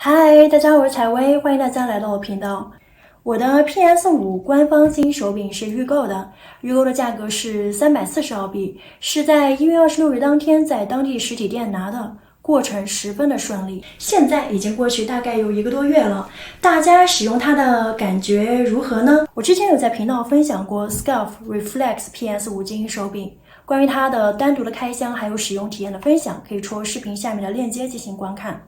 嗨，大家好，我是采薇，欢迎大家来到我频道。我的 PS5 官方新手柄是预购的，预购的价格是340澳币，是在1月26日当天在当地实体店拿的，过程十分的顺利。现在已经过去大概有1个多月了，大家使用它的感觉如何呢？我之前有在频道分享过 Scalf Reflex PS5 精英手柄，关于它的单独的开箱还有使用体验的分享，可以戳视频下面的链接进行观看。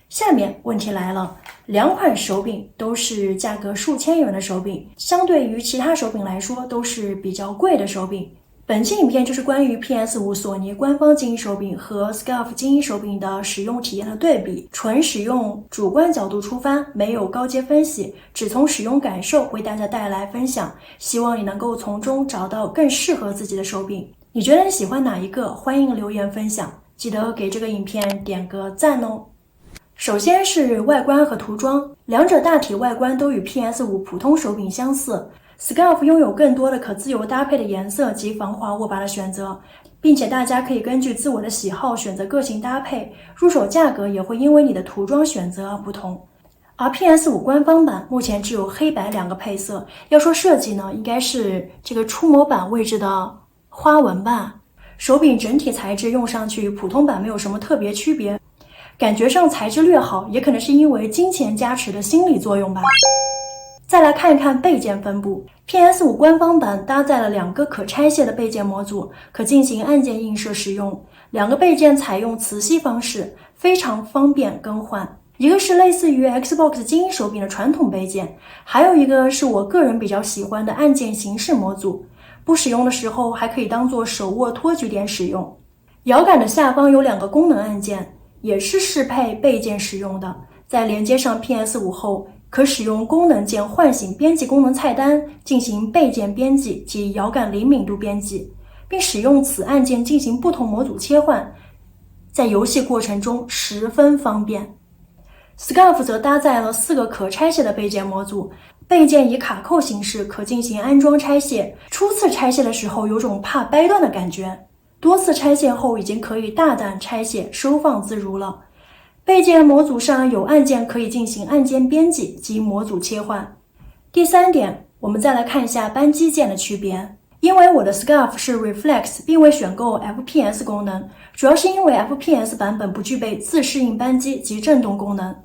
下面问题来了，两款手柄都是价格数千元的手柄，相对于其他手柄来说都是比较贵的手柄。本期影片就是关于 PS5 索尼官方精英手柄和 Scalf 精英手柄的使用体验的对比，纯使用主观角度出发，没有高阶分析，只从使用感受为大家带来分享，希望你能够从中找到更适合自己的手柄。你觉得你喜欢哪一个？欢迎留言分享，记得给这个影片点个赞哦。首先是外观和涂装，两者大体外观都与 PS5 普通手柄相似。Scalf 拥有更多的可自由搭配的颜色及防滑握把的选择，并且大家可以根据自我的喜好选择个性搭配，入手价格也会因为你的涂装选择而不同。而 PS5 官方版目前只有黑白两个配色，要说设计呢，应该是这个触摸板位置的花纹吧。手柄整体材质用上去与普通版没有什么特别区别，感觉上材质略好，也可能是因为金钱加持的心理作用吧。再来看一看备件分布， PS5 官方版搭载了2个可拆卸的备件模组，可进行按键映射使用。2个备件采用磁吸方式，非常方便更换。一个是类似于 Xbox 精英手柄的传统备件，还有一个是我个人比较喜欢的按键形式模组，不使用的时候还可以当做手握托举点使用。摇杆的下方有2个功能按键，也是适配备件使用的，在连接上 PS5 后，可使用功能键唤醒编辑功能菜单进行备件编辑及摇杆灵敏度编辑，并使用此按键进行不同模组切换，在游戏过程中十分方便。Scalf 则搭载了4个可拆卸的备件模组，备件以卡扣形式，可进行安装拆卸，初次拆卸的时候有种怕掰断的感觉，多次拆卸后已经可以大胆拆卸，收放自如了。备件模组上有按键可以进行按键编辑及模组切换。第3点，我们再来看一下扳机键的区别。因为我的 Scalf 是 Reflex 并未选购 FPS 功能，主要是因为 FPS 版本不具备自适应扳机及震动功能，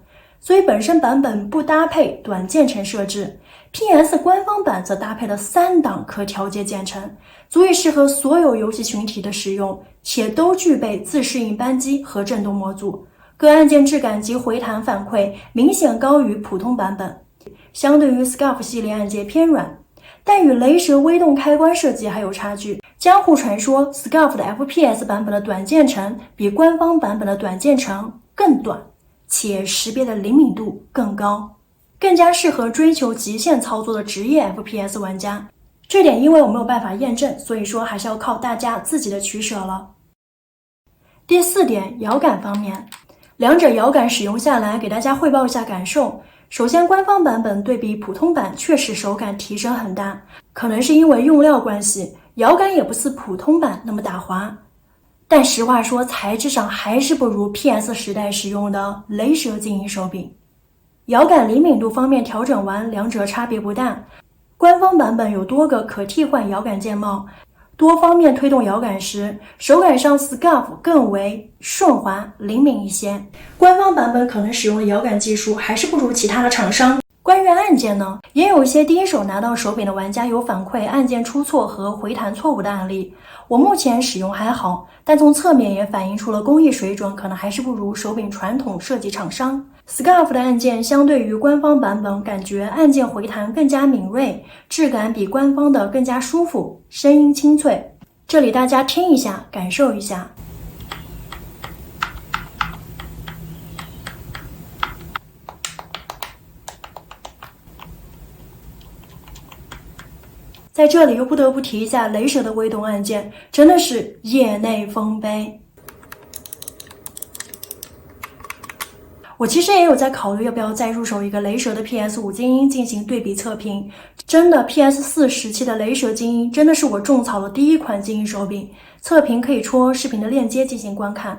所以本身版本不搭配短键程设置。PS 官方版则搭配了3档可调节键程，足以适合所有游戏群体的使用，且都具备自适应扳机和震动模组。各按键质感及回弹反馈明显高于普通版本，相对于 Scalf 系列按键偏软，但与雷蛇微动开关设计还有差距。江湖传说 Scalf 的 FPS 版本的短键程比官方版本的短键程更短，且识别的灵敏度更高，更加适合追求极限操作的职业 FPS 玩家。这点因为我没有办法验证，所以说还是要靠大家自己的取舍了。第4点，摇杆方面，两者摇杆使用下来，给大家汇报一下感受。首先，官方版本对比普通版确实手感提升很大，可能是因为用料关系，摇杆也不似普通版那么打滑。但实话说，材质上还是不如 PS 时代使用的雷蛇精英手柄。摇杆灵敏度方面调整完，两者差别不大。官方版本有多个可替换摇杆键帽，多方面推动摇杆时，手感上 Scalf 更为顺滑灵敏一些。官方版本可能使用的摇杆技术还是不如其他的厂商。关于按键呢，也有一些第一手拿到手柄的玩家有反馈按键出错和回弹错误的案例。我目前使用还好，但从侧面也反映出了工艺水准可能还是不如手柄传统设计厂商。Scalf 的按键相对于官方版本，感觉按键回弹更加敏锐，质感比官方的更加舒服，声音清脆。这里大家听一下，感受一下。在这里又不得不提一下雷蛇的微动按键，真的是业内丰碑。我其实也有在考虑要不要再入手一个雷蛇的 PS5 精英进行对比测评。真的 PS4 时期的雷蛇精英真的是我种草的第1款精英手柄，测评可以戳视频的链接进行观看。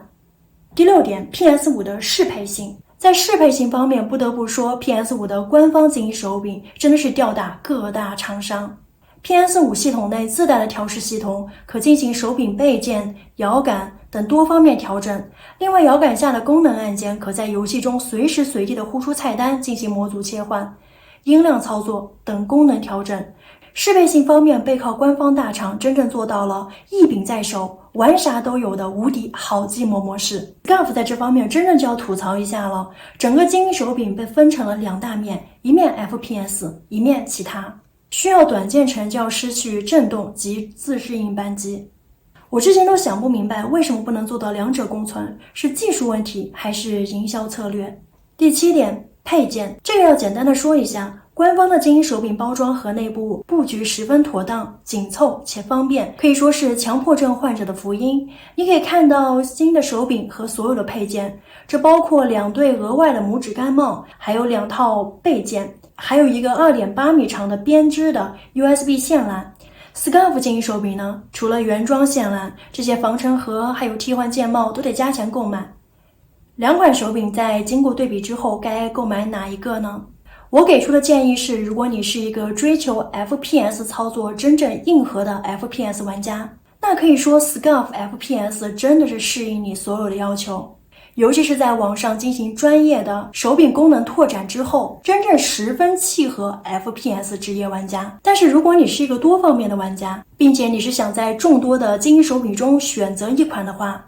第6点， PS5 的适配性。在适配性方面，不得不说 PS5 的官方精英手柄真的是吊打各大厂商。PS5 系统内自带的调试系统可进行手柄背键、摇杆等多方面调整。另外，摇杆下的功能按键可在游戏中随时随地的呼出菜单进行模组切换、音量操作等功能调整。适配性方面，背靠官方大厂真正做到了一柄在手，玩啥都有的无敌好寂寞模式。SCUF 在这方面真正就要吐槽一下了，整个精英手柄被分成了两大面，一面 FPS， 一面其他。需要短键程就要失去震动及自适应扳机。我之前都想不明白为什么不能做到两者共存，是技术问题还是营销策略？第7点，配件，这个要简单的说一下。官方的精英手柄包装和内部布局十分妥当、紧凑且方便，可以说是强迫症患者的福音。你可以看到新的手柄和所有的配件，这包括2对额外的拇指杆帽，还有2套背件，还有一个2.8米长的编织的 USB 线缆。SCUF 精英手柄呢，除了原装线缆，这些防尘盒还有替换键帽都得加钱购买。两款手柄在经过对比之后，该购买哪一个呢？我给出的建议是，如果你是一个追求 FPS 操作真正硬核的 FPS 玩家，那可以说 SCUF FPS 真的是适应你所有的要求，尤其是在网上进行专业的手柄功能拓展之后，真正十分契合 FPS 职业玩家。但是如果你是一个多方面的玩家，并且你是想在众多的精英手柄中选择一款的话，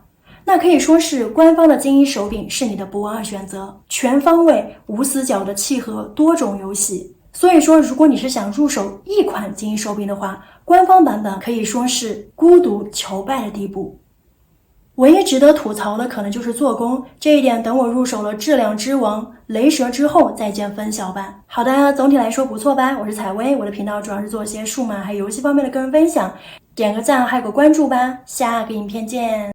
那可以说是官方的精英手柄是你的不二选择，全方位无死角的契合多种游戏。所以说，如果你是想入手一款精英手柄的话，官方版本可以说是孤独求败的地步。唯一值得吐槽的可能就是做工，这一点等我入手了质量之王雷蛇之后再见分晓吧。好的，总体来说不错吧，我是采薇，我的频道主要是做一些数码还有游戏方面的个人分享，点个赞还有个关注吧，下个影片见。